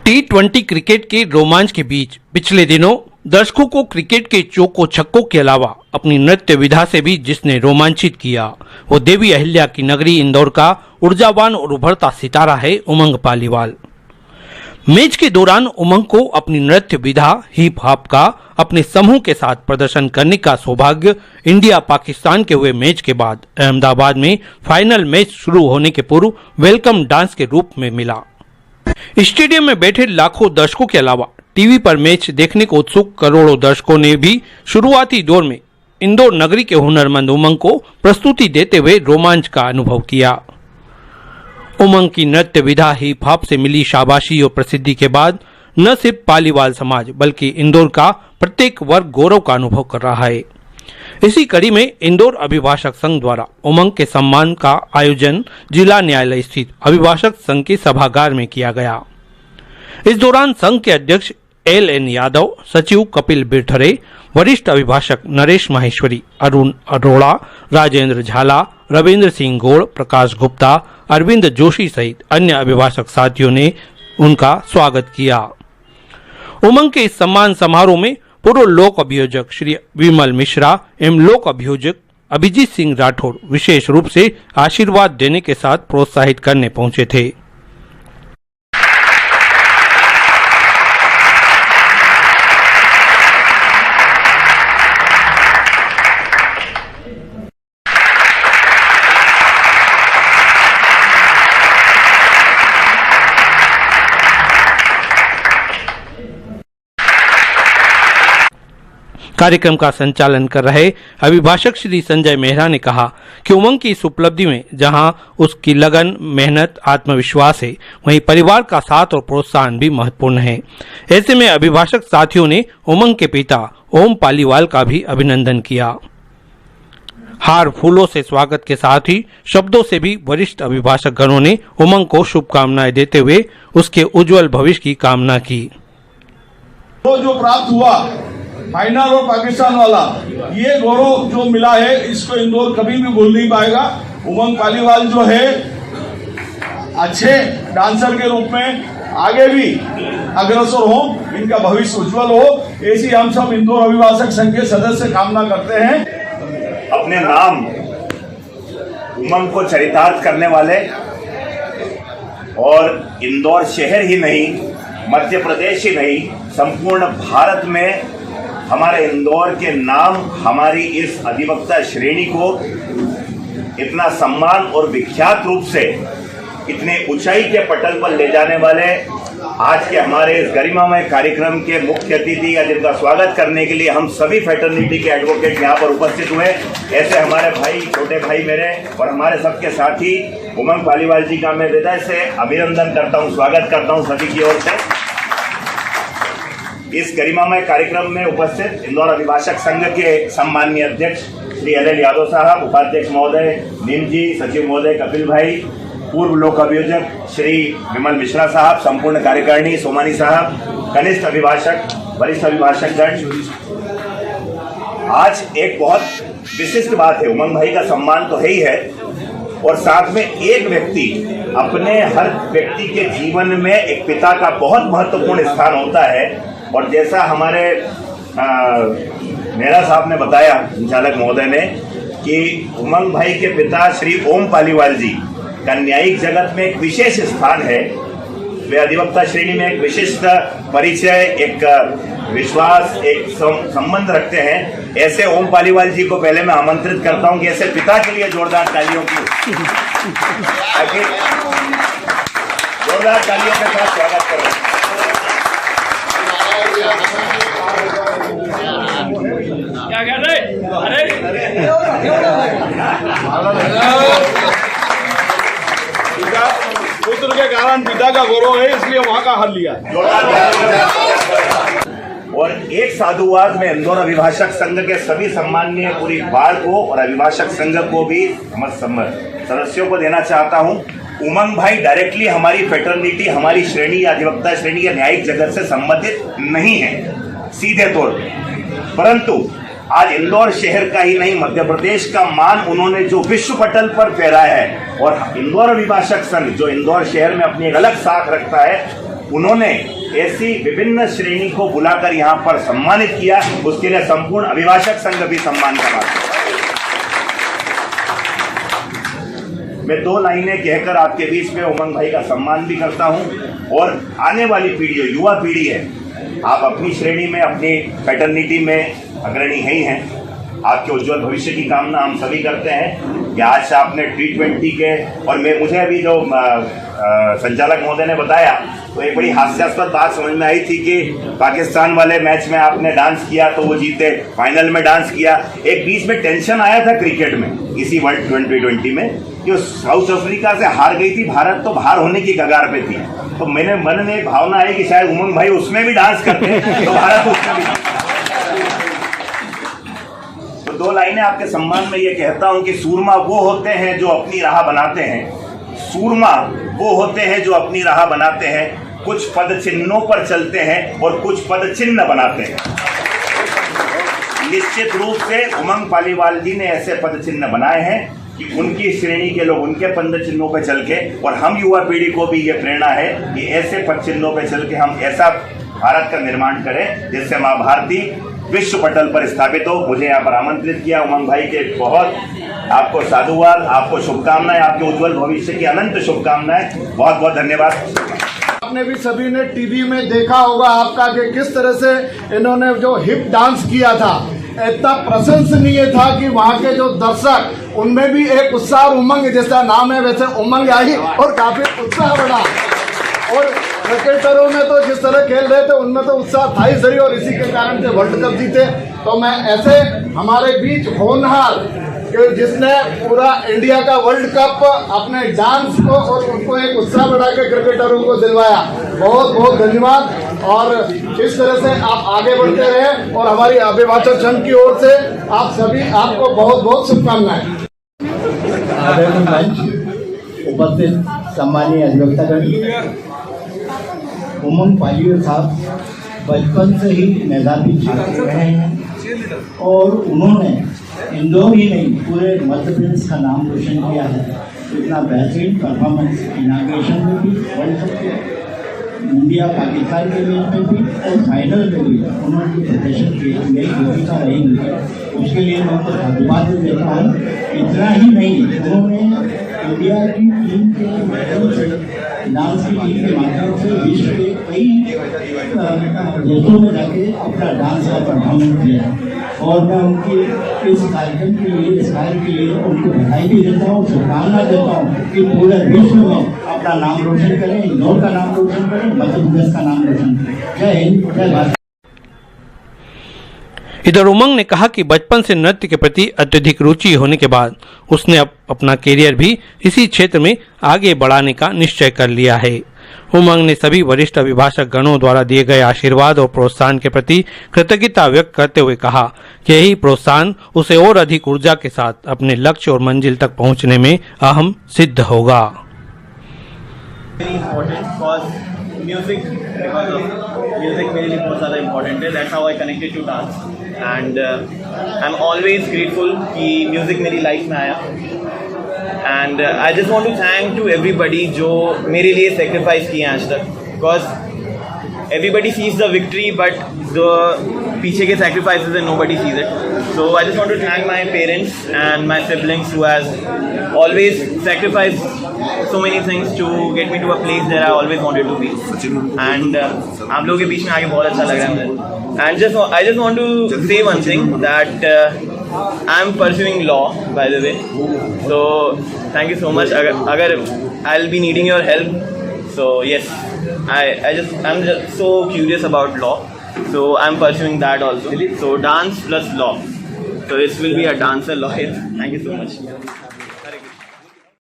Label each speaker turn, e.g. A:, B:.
A: T20 cricket के रोमांच के बीच पिछले दिनों दर्शकों को क्रिकेट के चौको छक्कों के अलावा अपनी नृत्य विधा से भी जिसने रोमांचित किया वो देवी अहिल्या की नगरी इंदौर का ऊर्जावान और उभरता सितारा है उमंग पालीवाल। मैच के दौरान उमंग को अपनी नृत्य विधा हिप हॉप का अपने समूह के साथ प्रदर्शन करने का सौभाग्य इंडिया पाकिस्तान के हुए मैच के बाद अहमदाबाद में फाइनल मैच शुरू होने के पूर्व वेलकम डांस के रूप में मिला। स्टेडियम में बैठे लाखों दर्शकों के अलावा टीवी पर मैच देखने को उत्सुक करोड़ों दर्शकों ने भी शुरुआती दौर में इंदौर नगरी के हुनरमंद उमंग को प्रस्तुति देते हुए रोमांच का अनुभव किया। उमंग की नृत्य विधा हिप हॉप से मिली शाबाशी और प्रसिद्धि के बाद न सिर्फ पालीवाल समाज बल्कि इंदौर का प्रत्येक वर्ग गौरव का अनुभव कर रहा है। इसी कड़ी में इंदौर अभिभाषक संघ द्वारा उमंग के सम्मान का आयोजन जिला न्यायालय स्थित अभिभाषक संघ के सभागार में किया गया। इस दौरान संघ के अध्यक्ष LN यादव, सचिव कपिल बिरथरे, वरिष्ठ अभिभाषक नरेश माहेश्वरी, अरुण अरोड़ा, राजेंद्र झाला, रविंद्र सिंह गौड़, प्रकाश गुप्ता, अरविंद जोशी सहित अन्य अभिभाषक साथियों ने उनका स्वागत किया। उमंग के इस सम्मान समारोह में पूर्व लोक अभियोजक श्री विमल मिश्रा एवं लोक अभियोजक अभिजीत सिंह राठौर विशेष रूप से आशीर्वाद देने के साथ प्रोत्साहित करने पहुंचे थे। कार्यक्रम का संचालन कर रहे अभिभाषक श्री संजय मेहरा ने कहा कि उमंग की इस उपलब्धि में जहां उसकी लगन, मेहनत, आत्मविश्वास है, वहीं परिवार का साथ और प्रोत्साहन भी महत्वपूर्ण है। ऐसे में अभिभाषक साथियों ने उमंग के पिता ओम पालीवाल का भी अभिनंदन किया। हार फूलों से स्वागत के साथ ही शब्दों से भी वरिष्ठ अभिभाषक गणों ने उमंग को शुभकामनाएं देते हुए उसके उज्जवल भविष्य की कामना की।
B: तो जो प्राप्त हुआ फाइनल और पाकिस्तान वाला, ये गौरव जो मिला है इसको इंदौर कभी भी भूल नहीं पाएगा। उमंग पालीवाल जो है अच्छे डांसर के रूप में आगे भी अग्रसर हो, इनका भविष्य उज्जवल हो, ऐसी हम सब इंदौर अभिभाषक संघ के सदस्य कामना करते हैं।
C: अपने नाम उमंग को चरितार्थ करने वाले और इंदौर शहर ही नहीं, मध्य प्रदेश ही नहीं, संपूर्ण भारत में हमारे इंदौर के नाम, हमारी इस अधिवक्ता श्रेणी को इतना सम्मान और विख्यात रूप से इतने ऊंचाई के पटल पर ले जाने वाले आज के हमारे इस गरिमामय कार्यक्रम के मुख्य अतिथि या जिनका स्वागत करने के लिए हम सभी फ्रेटर्निटी के एडवोकेट यहाँ पर उपस्थित हुए, ऐसे हमारे भाई, छोटे भाई मेरे और हमारे सबके साथी उमंग पालीवाल जी का मैं हृदय से अभिनंदन करता हूँ, स्वागत करता हूँ सभी की ओर से। इस गरिमामय कार्यक्रम में उपस्थित इंदौर अभिभाषक संघ के सम्माननीय अध्यक्ष श्री LL यादव साहब, उपाध्यक्ष महोदय नीम जी, सचिव महोदय कपिल भाई, पूर्व लोक अभियोजक श्री विमल मिश्रा साहब, संपूर्ण कार्यकारिणी सोमानी साहब, कनिष्ठ अभिभाषक, वरिष्ठ अभिभाषक गण, आज एक बहुत विशिष्ट बात है। उमंग भाई का सम्मान तो है ही है और साथ में एक व्यक्ति, अपने हर व्यक्ति के जीवन में एक पिता का बहुत महत्वपूर्ण स्थान होता है और जैसा हमारे मेहरा साहब ने बताया, संचालक महोदय ने, कि उमंग भाई के पिता श्री ओम पालीवाल जी का न्यायिक जगत में एक विशेष स्थान है। वे अधिवक्ता श्रेणी में एक विशिष्ट परिचय, एक विश्वास, एक संबंध रखते हैं। ऐसे ओम पालीवाल जी को पहले मैं आमंत्रित करता हूं कि ऐसे पिता के लिए जोरदार तालियों की जोरदार तालियों के साथ स्वागत करें।
B: क्या कह रहे? अरे पुत्र के कारण पिता का गौरव है, इसलिए वहां का हल लिया।
C: और एक साधुवाद में इंदौर अभिभाषक संघ के सभी सम्माननीय पूरी बार को और अभिभाषक संघ को भी सदस्यों को देना चाहता हूं। उमंग भाई डायरेक्टली हमारी फ्रेटर्निटी, हमारी श्रेणी या अधिवक्ता श्रेणी या न्यायिक जगत से संबंधित नहीं है सीधे तौर पर, परंतु आज इंदौर शहर का ही नहीं मध्य प्रदेश का मान उन्होंने जो विश्व पटल पर फहराया है, और इंदौर अभिभाषक संघ जो इंदौर शहर में अपनी एक अलग साख रखता है, उन्होंने ऐसी विभिन्न श्रेणी को बुलाकर यहाँ पर सम्मानित किया। उसके लिए संपूर्ण अभिभाषक संघ भी सम्मान का पात्र है। मैं 2 लाइनें कहकर आपके बीच में उमंग भाई का सम्मान भी करता हूं, और आने वाली पीढ़ी युवा पीढ़ी है, आप अपनी श्रेणी में अपनी पैटर्निटी में अग्रणी ही हैं। आपके उज्जवल भविष्य की कामना हम सभी करते हैं कि आज आपने T20 के, और मुझे अभी जो संचालक महोदय ने बताया तो एक बड़ी हास्यास्पद बात समझ में आई थी कि पाकिस्तान वाले मैच में आपने डांस किया तो वो जीते, फाइनल में डांस किया। एक बीच में टेंशन आया था क्रिकेट में इसी वर्ल्ड 2020 में कि साउथ अफ्रीका से हार गई थी भारत, तो बाहर होने की कगार पे थी। तो मेरे मन में एक भावना आई कि शायद उमंग भाई उसमें भी डांस करते तो भारत उसमें भी। तो 2 लाइनें आपके सम्मान में ये कहता हूं कि सूरमा वो होते हैं जो अपनी राह बनाते हैं, सूरमा वो होते हैं जो अपनी राह बनाते हैं, कुछ पद चिन्हों पर चलते हैं और कुछ पद चिन्ह बनाते हैं। निश्चित रूप से उमंग पालीवाल जी ने ऐसे पद चिन्ह बनाए हैं कि उनकी श्रेणी के लोग उनके पद चिन्हों पर चल के, और हम युवा पीढ़ी को भी ये प्रेरणा है कि ऐसे पद चिन्हों पर चल के हम ऐसा भारत का निर्माण करें जिससे माँ भारती विश्व पटल पर स्थापित हो। मुझे यहाँ पर आमंत्रित किया उमंग भाई के बहुत आपको साधुवाद, आपको शुभकामनाएं, आपके उज्जवल भविष्य की अनंत शुभकामनाएं। बहुत बहुत धन्यवाद।
D: आपने भी सभी ने टीवी में देखा होगा आपका कि किस तरह से इन्होंने जो हिप डांस किया था, इतना प्रशंसनीय था कि वहाँ के जो दर्शक उनमें भी एक उत्साह, उमंग जैसा नाम है वैसे उमंग आई और काफी उत्साह बढ़ा। और क्रिकेटरों में तो जिस तरह खेल रहे थे उनमें तो उत्साह था ही सही, और इसी के कारण से वर्ल्ड कप जीते। तो मैं ऐसे हमारे बीच होनहार कि जिसने पूरा इंडिया का वर्ल्ड कप अपने डांस को और उनको एक उत्साह बढ़ा के क्रिकेटरों को दिलवाया, बहुत बहुत धन्यवाद। और इस तरह से आप आगे बढ़ते रहे, और हमारी अभिभाषक संघ की ओर से आप सभी आपको बहुत बहुत शुभकामनाएं।
E: उपस्थित सम्मानीय अधिवक्तागण, उमंग पालीवाल साहब बचपन से ही मेधावी छात्र रहे हैं और उन्होंने इंदौर ही नहीं पूरे मध्य प्रदेश का नाम रोशन किया है। इतना बेहतरीन परफॉर्मेंस इनाग्रेशन में भी, वर्ल्ड कप के इंडिया पाकिस्तान के मैच में भी और फाइनल में भी उन्होंने प्रदर्शन किया। मेरी भूमिका रहेंगी, उसके लिए मैं उनको धन्यवाद देता हूँ। इतना ही नहीं, उन्होंने इंडिया की टीम के माध्यम से, डांस की टीम के माध्यम से विश्व के कई देशों में जाके अपना डांस का परफॉर्मेंस किया। और मैं उनकी इस कार्यक्रम के लिए, इस कार्य के लिए उनको बधाई भी देता हूँ, शुभकामना देता हूँ कि पूरे विश्व में अपना नाम रोशन करें, इंदौर का नाम रोशन करें, मध्य प्रदेश का नाम रोशन करें। जय हिंद, जय भारत।
A: इधर उमंग ने कहा कि बचपन से नृत्य के प्रति अत्यधिक रुचि होने के बाद उसने अपना कैरियर भी इसी क्षेत्र में आगे बढ़ाने का निश्चय कर लिया है। उमंग ने सभी वरिष्ठ अभिभाषक गणों द्वारा दिए गए आशीर्वाद और प्रोत्साहन के प्रति कृतज्ञता व्यक्त करते हुए कहा कि यही प्रोत्साहन उसे और अधिक ऊर्जा के साथ अपने लक्ष्य और मंजिल तक पहुंचने में अहम सिद्ध होगा।
F: Music मेरे लिए बहुत ज़्यादा इम्पोर्टेंट है। That's how I connected to dance and I'm always grateful कि म्यूज़िक मेरी लाइफ में आया। And I just want to thank to everybody जो मेरे लिए sacrifice किए आज तक, because everybody sees the victory but the पीछे के sacrifices and nobody sees it. So I just want to thank my parents and my siblings who has always sacrificed so many things to get me to a place that I always wanted to be. And आप लोगों के बीच में आके बहुत अच्छा लग रहा है मुझे। And I just want to say one thing that I'm pursuing law, by the way. So thank you so much. अगर I'll be needing your help. So yes, I'm just so curious about law. So I'm pursuing that also. So dance plus law. So this will be a dancer lawyer. Thank you so much.